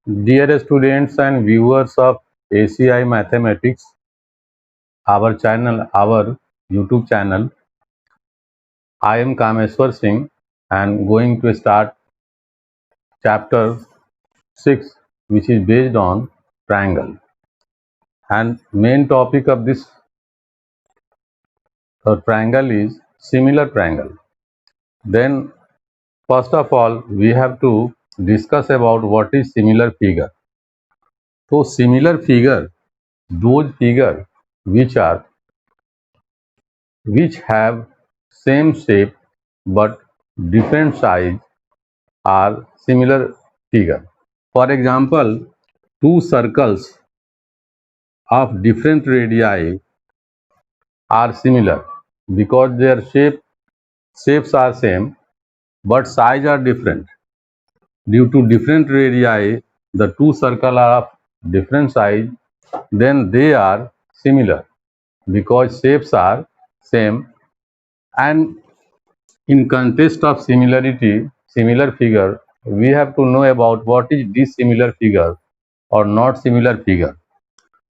Dear students and viewers of ACI Mathematics, our channel, our YouTube channel, I am Kameswar Singh and going to start chapter 6, which is based on triangle. And main topic of this triangle is similar triangle. Then first of all, we have to discuss about what is similar figure. So similar figure, those figure which have same shape but different size are similar figure. For example, two circles of different radii are similar because their shapes are same but size are different. Due to different radii, the two circles are of different size, then they are similar because shapes are same. And in context of similarity, similar figure, we have to know about what is dissimilar figure or not similar figure.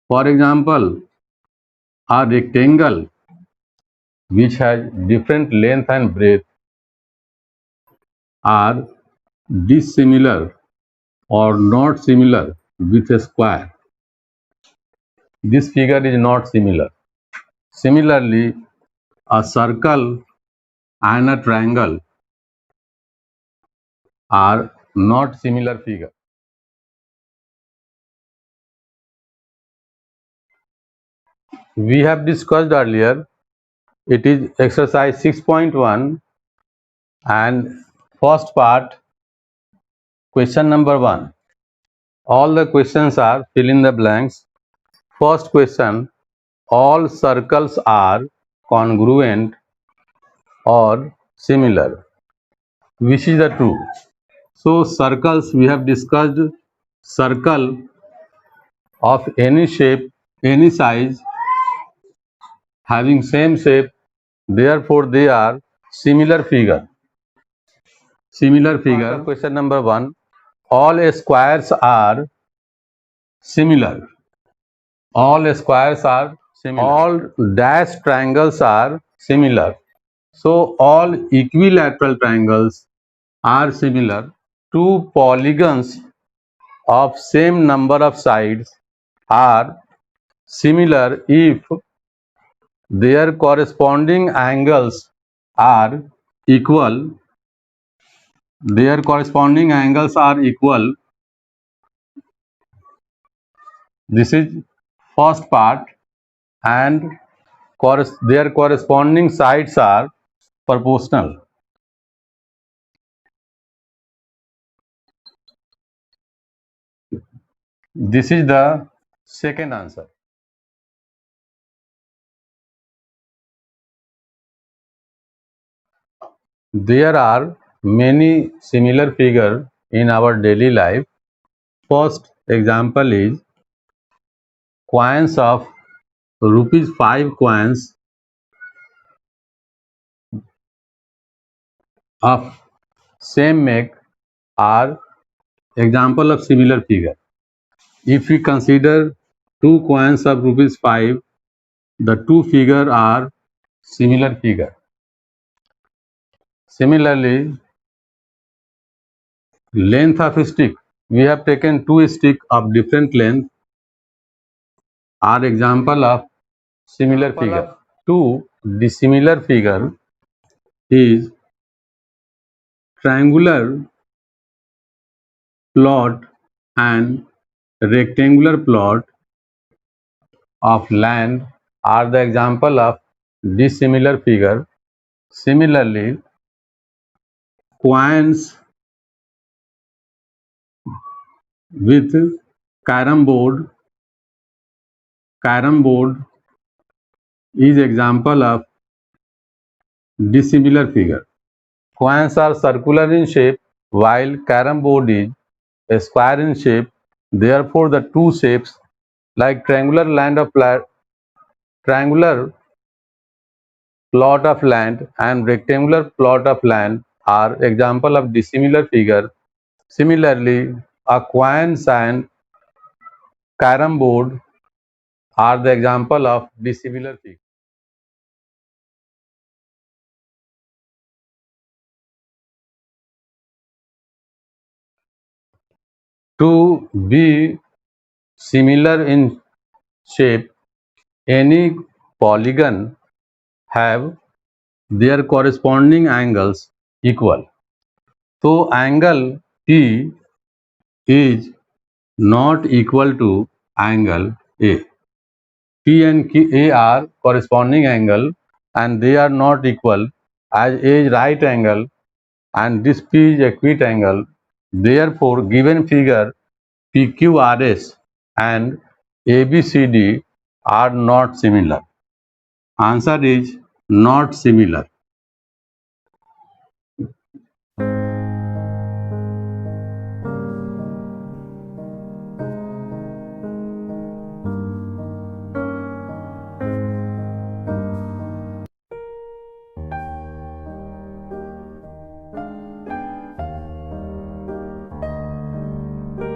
For example, a rectangle which has different length and breadth are dissimilar or not similar with a square. This figure is not similar. Similarly, a circle and a triangle are not similar figure. We have discussed earlier, it is exercise 6.1 and first part, question number 1. All the questions are fill in the blanks. First question, all circles are congruent or similar. Which is the true? So circles, we have discussed circle of any shape, any size, having same shape, therefore they are similar figure. Similar figure. Question number 1, all squares are similar. All squares are similar. All dash triangles are similar. So all equilateral triangles are similar. Two polygons of same number of sides are similar if their corresponding angles are equal. Their corresponding angles are equal. This is first part, and their corresponding sides are proportional. This is the second answer. There are many similar figures in our daily life. First example is coins of rupees 5 coins of same make are example of similar figure. If we consider two coins of rupees 5, the two figure are similar figure. Similarly, length of a stick. We have taken two sticks of different length are example of similar figure. Two dissimilar figure is triangular plot and rectangular plot of land are the example of dissimilar figure. Similarly, coins with carom board is example of dissimilar figure. Coins are circular in shape while carom board is a square in shape. Therefore, the two shapes like triangular plot of land and rectangular plot of land are example of dissimilar figure. Similarly, A coins and carom board are the example of dissimilar figures. To be similar in shape, any polygon have their corresponding angles equal. So angle P is not equal to angle A. P and A are corresponding angle and they are not equal, as A is right angle and this P is acute angle. Therefore, given figure PQRS and ABCD are not similar. Answer is not similar.